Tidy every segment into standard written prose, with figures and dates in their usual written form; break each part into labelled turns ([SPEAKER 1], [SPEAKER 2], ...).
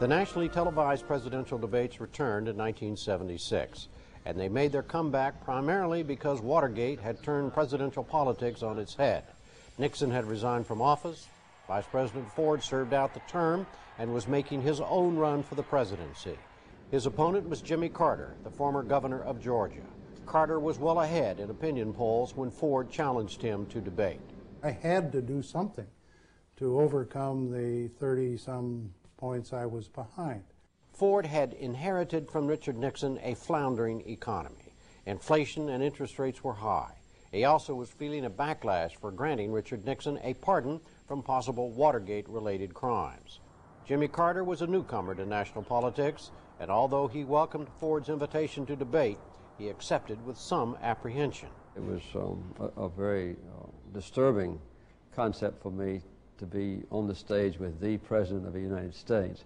[SPEAKER 1] The nationally televised presidential debates returned in 1976, and they made their comeback primarily because Watergate had turned presidential politics on its head. Nixon had resigned from office, Vice President Ford served out the term and was making his own run for the presidency. His opponent was Jimmy Carter, the former governor of Georgia. Carter was well ahead in opinion polls when Ford challenged him to debate.
[SPEAKER 2] I had to do something to overcome the 30-some points I was behind.
[SPEAKER 1] Ford had inherited from Richard Nixon a floundering economy. Inflation and interest rates were high. He also was feeling a backlash for granting Richard Nixon a pardon from possible Watergate-related crimes. Jimmy Carter was a newcomer to national politics, and although he welcomed Ford's invitation to debate, he accepted with some apprehension.
[SPEAKER 3] It was a very disturbing concept for me to be on the stage with the President of the United States.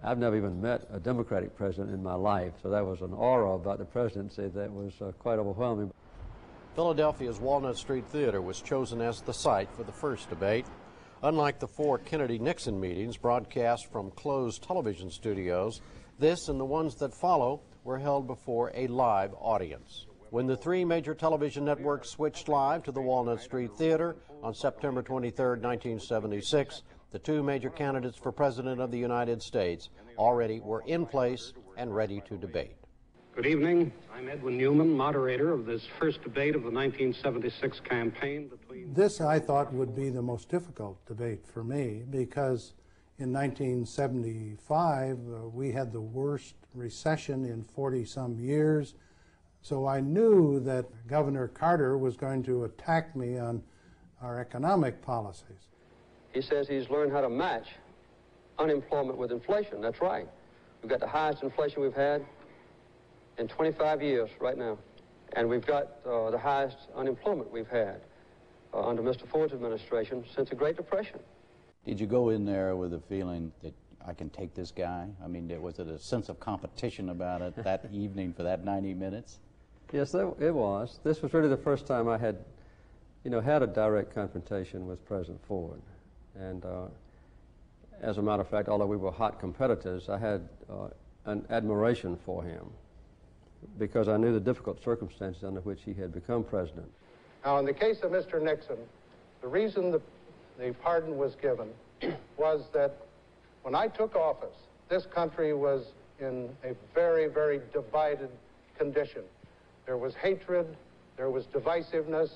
[SPEAKER 3] I've never even met a Democratic president in my life, so that was an aura about the presidency that was quite overwhelming.
[SPEAKER 1] Philadelphia's Walnut Street Theater was chosen as the site for the first debate. Unlike the 4 Kennedy-Nixon meetings broadcast from closed television studios, this and the ones that follow were held before a live audience. When the 3 major television networks switched live to the Walnut Street Theater on September 23, 1976, the 2 major candidates for President of the United States already were in place and ready to debate.
[SPEAKER 4] Good evening. I'm Edwin Newman, moderator of this first debate of the 1976 campaign between...
[SPEAKER 2] This, I thought, would be the most difficult debate for me because in 1975, we had the worst recession in 40-some years. So I knew that Governor Carter was going to attack me on our economic policies.
[SPEAKER 3] He says he's learned how to match unemployment with inflation. That's right. We've got the highest inflation we've had in 25 years right now. And we've got the highest unemployment we've had under Mr. Ford's administration since the Great Depression.
[SPEAKER 5] Did you go in there with a feeling that I can take this guy? I mean, was it a sense of competition about it that evening for that 90 minutes?
[SPEAKER 3] Yes, it was. This was really the first time I had, had a direct confrontation with President Ford. And as a matter of fact, although we were hot competitors, I had an admiration for him because I knew the difficult circumstances under which he had become president.
[SPEAKER 6] Now, in the case of Mr. Nixon, the reason the pardon was given was that when I took office, this country was in a very, very divided condition. There was hatred, there was divisiveness,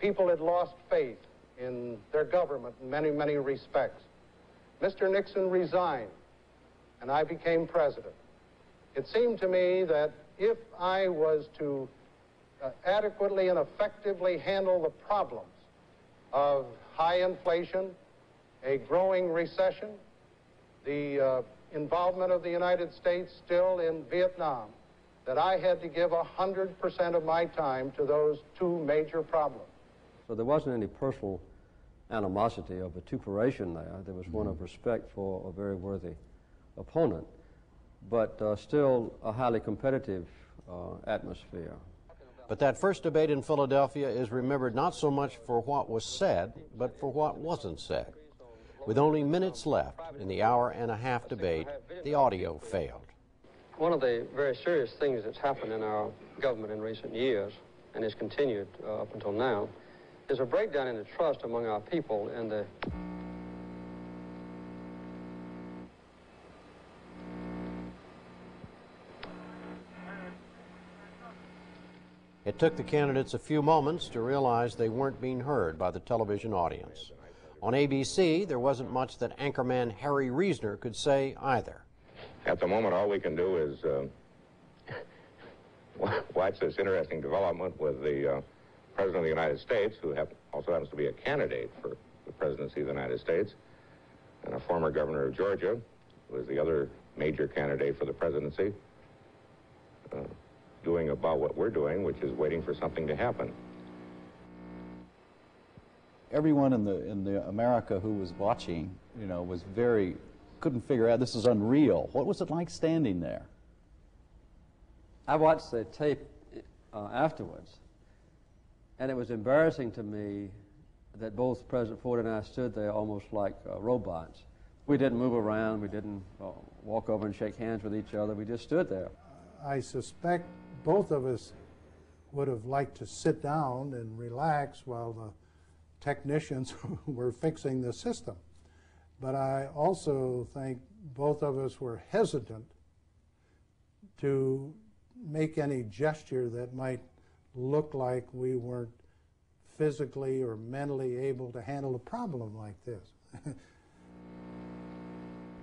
[SPEAKER 6] people had lost faith in their government in many, many respects. Mr. Nixon resigned, and I became president. It seemed to me that if I was to adequately and effectively handle the problems of high inflation, a growing recession, the involvement of the United States still in Vietnam, that I had to give 100% of my time to those 2 major problems.
[SPEAKER 3] So there wasn't any personal animosity or vituperation there. There was one of respect for a very worthy opponent, but still a highly competitive atmosphere.
[SPEAKER 1] But that first debate in Philadelphia is remembered not so much for what was said, but for what wasn't said. With only minutes left in the hour-and-a-half debate, the audio failed.
[SPEAKER 3] One of the very serious things that's happened in our government in recent years, and has continued up until now, is a breakdown in the trust among our people and the...
[SPEAKER 1] It took the candidates a few moments to realize they weren't being heard by the television audience. On ABC, there wasn't much that anchorman Harry Reasoner could say either.
[SPEAKER 7] At the moment, all we can do is watch this interesting development with the President of the United States, who also happens to be a candidate for the presidency of the United States, and a former governor of Georgia, who is the other major candidate for the presidency, doing about what we're doing, which is waiting for something to happen.
[SPEAKER 5] Everyone in the America who was watching, was couldn't figure out this is unreal. What was it like standing there?
[SPEAKER 3] I watched the tape afterwards, and it was embarrassing to me that both President Ford and I stood there almost like robots, We didn't move around. We didn't walk over and shake hands with each other. We just stood there.
[SPEAKER 2] I suspect both of us would have liked to sit down and relax while the technicians were fixing the system. But I also think both of us were hesitant to make any gesture that might look like we weren't physically or mentally able to handle a problem like this.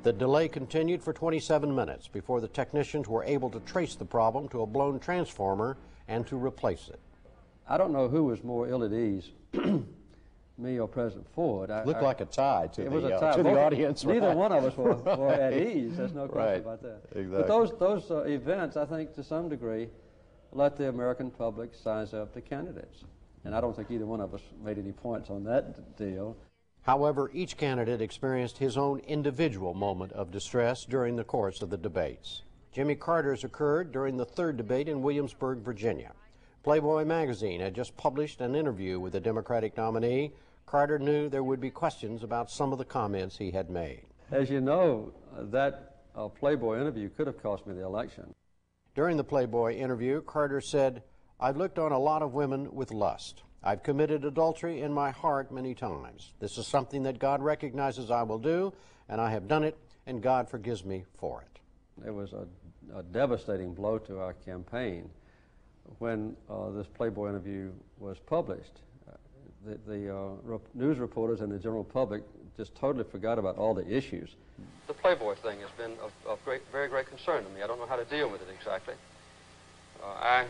[SPEAKER 1] The delay continued for 27 minutes before the technicians were able to trace the problem to a blown transformer and to replace it.
[SPEAKER 3] I don't know who was more ill at ease, me or President Ford.
[SPEAKER 5] Looked like a tie to
[SPEAKER 3] it
[SPEAKER 5] the,
[SPEAKER 3] was a tie.
[SPEAKER 5] to the audience.
[SPEAKER 3] Neither
[SPEAKER 5] right?
[SPEAKER 3] one of us were
[SPEAKER 5] Right.
[SPEAKER 3] at ease. There's no question
[SPEAKER 5] Right.
[SPEAKER 3] about that.
[SPEAKER 5] Exactly.
[SPEAKER 3] But those events, I think, to some degree, let the American public size up the candidates. And I don't think either one of us made any points on that deal.
[SPEAKER 1] However, each candidate experienced his own individual moment of distress during the course of the debates. Jimmy Carter's occurred during the third debate in Williamsburg, Virginia. Playboy magazine had just published an interview with the Democratic nominee. Carter knew there would be questions about some of the comments he had made.
[SPEAKER 3] As you know, that Playboy interview could have cost me the election.
[SPEAKER 1] During the Playboy interview, Carter said, "I've looked on a lot of women with lust. I've committed adultery in my heart many times. This is something that God recognizes I will do, and I have done it, and God forgives me for it."
[SPEAKER 3] It was a devastating blow to our campaign when this Playboy interview was published. The news reporters and the general public just totally forgot about all the issues. The Playboy thing has been of very great concern to me. I don't know how to deal with it exactly. I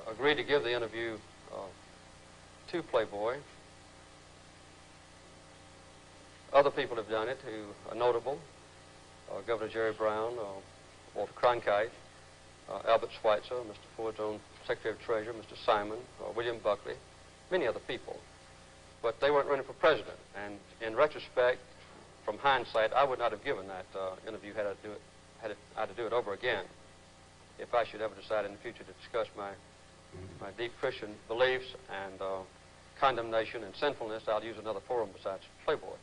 [SPEAKER 3] agreed to give the interview to Playboy. Other people have done it who are notable. Governor Jerry Brown, Walter Cronkite, Albert Schweitzer, Mr. Ford's own Secretary of Treasury, Mr. Simon, William Buckley, many other people. But they weren't running for president. And in retrospect, from hindsight, I would not have given that interview had I to do it over again. If I should ever decide in the future to discuss my deep Christian beliefs and condemnation and sinfulness, I'll use another forum besides Playboy.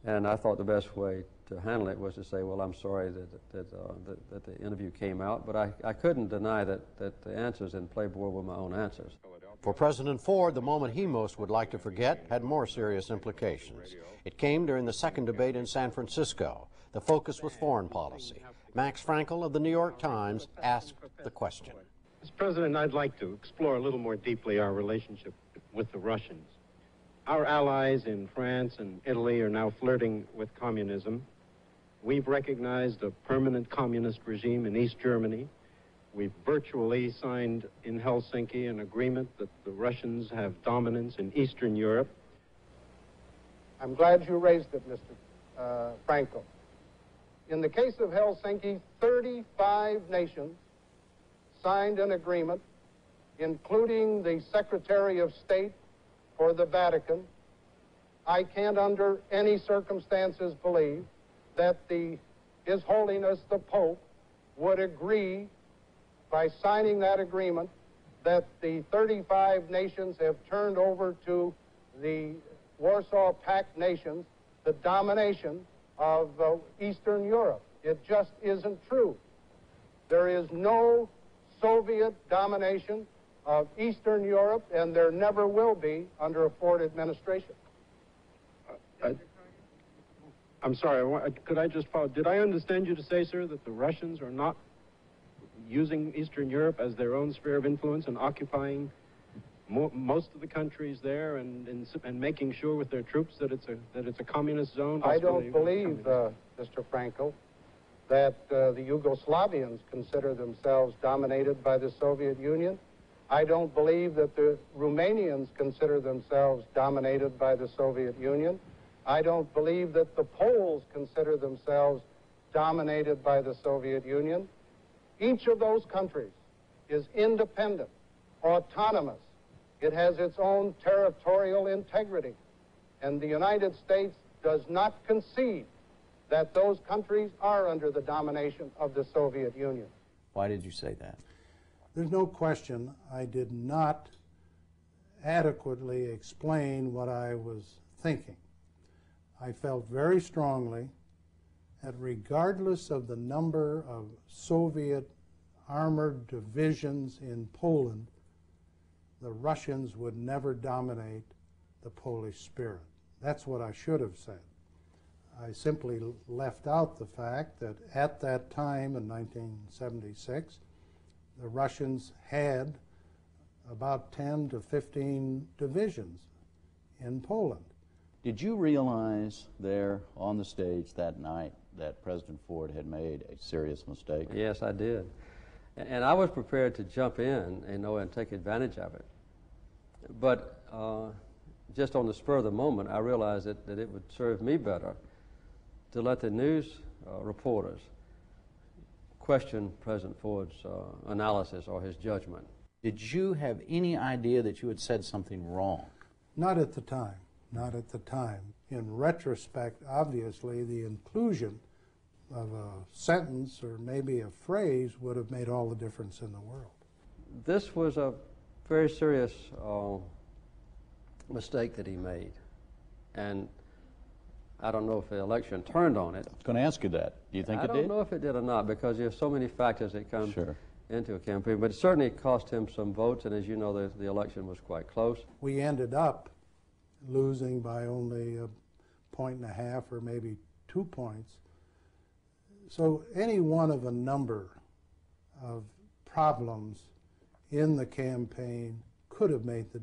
[SPEAKER 3] And I thought the best way to handle it was to say, well, I'm sorry that the interview came out, but I couldn't deny that the answers in Playboy were my own answers.
[SPEAKER 1] For President Ford, the moment he most would like to forget had more serious implications. It came during the second debate in San Francisco. The focus was foreign policy. Max Frankel of the New York Times asked the question.
[SPEAKER 4] Mr. President, I'd like to explore a little more deeply our relationship with the Russians. Our allies in France and Italy are now flirting with communism. We've recognized a permanent communist regime in East Germany. We've virtually signed in Helsinki an agreement that the Russians have dominance in Eastern Europe.
[SPEAKER 6] I'm glad you raised it, Mr. Frankel. In the case of Helsinki, 35 nations signed an agreement, including the Secretary of State for the Vatican. I can't under any circumstances believe that His Holiness the Pope would agree by signing that agreement that the 35 nations have turned over to the Warsaw Pact nations the domination of Eastern Europe. It just isn't true. There is no Soviet domination of Eastern Europe, and there never will be under a Ford administration.
[SPEAKER 4] I'm sorry, could I just follow? Did I understand you to say, sir, that the Russians are not using Eastern Europe as their own sphere of influence and occupying most of the countries there and making sure with their troops that it's a communist zone?
[SPEAKER 6] I don't believe, Mr. Frankel, that the Yugoslavians consider themselves dominated by the Soviet Union. I don't believe that the Romanians consider themselves dominated by the Soviet Union. I don't believe that the Poles consider themselves dominated by the Soviet Union. Each of those countries is independent, autonomous. It has its own territorial integrity. And the United States does not concede that those countries are under the domination of the Soviet Union.
[SPEAKER 5] Why did you say that?
[SPEAKER 2] There's no question I did not adequately explain what I was thinking. I felt very strongly that regardless of the number of Soviet armored divisions in Poland, the Russians would never dominate the Polish spirit. That's what I should have said. I simply left out the fact that at that time in 1976, the Russians had about 10 to 15 divisions in Poland.
[SPEAKER 5] Did you realize there on the stage that night that President Ford had made a serious mistake?
[SPEAKER 3] Yes, I did. And I was prepared to jump in, and take advantage of it. But just on the spur of the moment, I realized that it would serve me better to let the news reporters question President Ford's analysis or his judgment.
[SPEAKER 5] Did you have any idea that you had said something wrong?
[SPEAKER 2] Not at the time. Not at the time. In retrospect, obviously, the inclusion of a sentence or maybe a phrase would have made all the difference in the world.
[SPEAKER 3] This was a very serious mistake that he made. And I don't know if the election turned on it.
[SPEAKER 5] I was going to ask you that. Do you think it did?
[SPEAKER 3] I don't know if it did or not, because there's so many factors that come
[SPEAKER 5] Sure.
[SPEAKER 3] into a campaign. But it certainly cost him some votes, and as you know, the election was quite close.
[SPEAKER 2] We ended up losing by only 1.5 or maybe 2 points. So any one of a number of problems in the campaign could have made the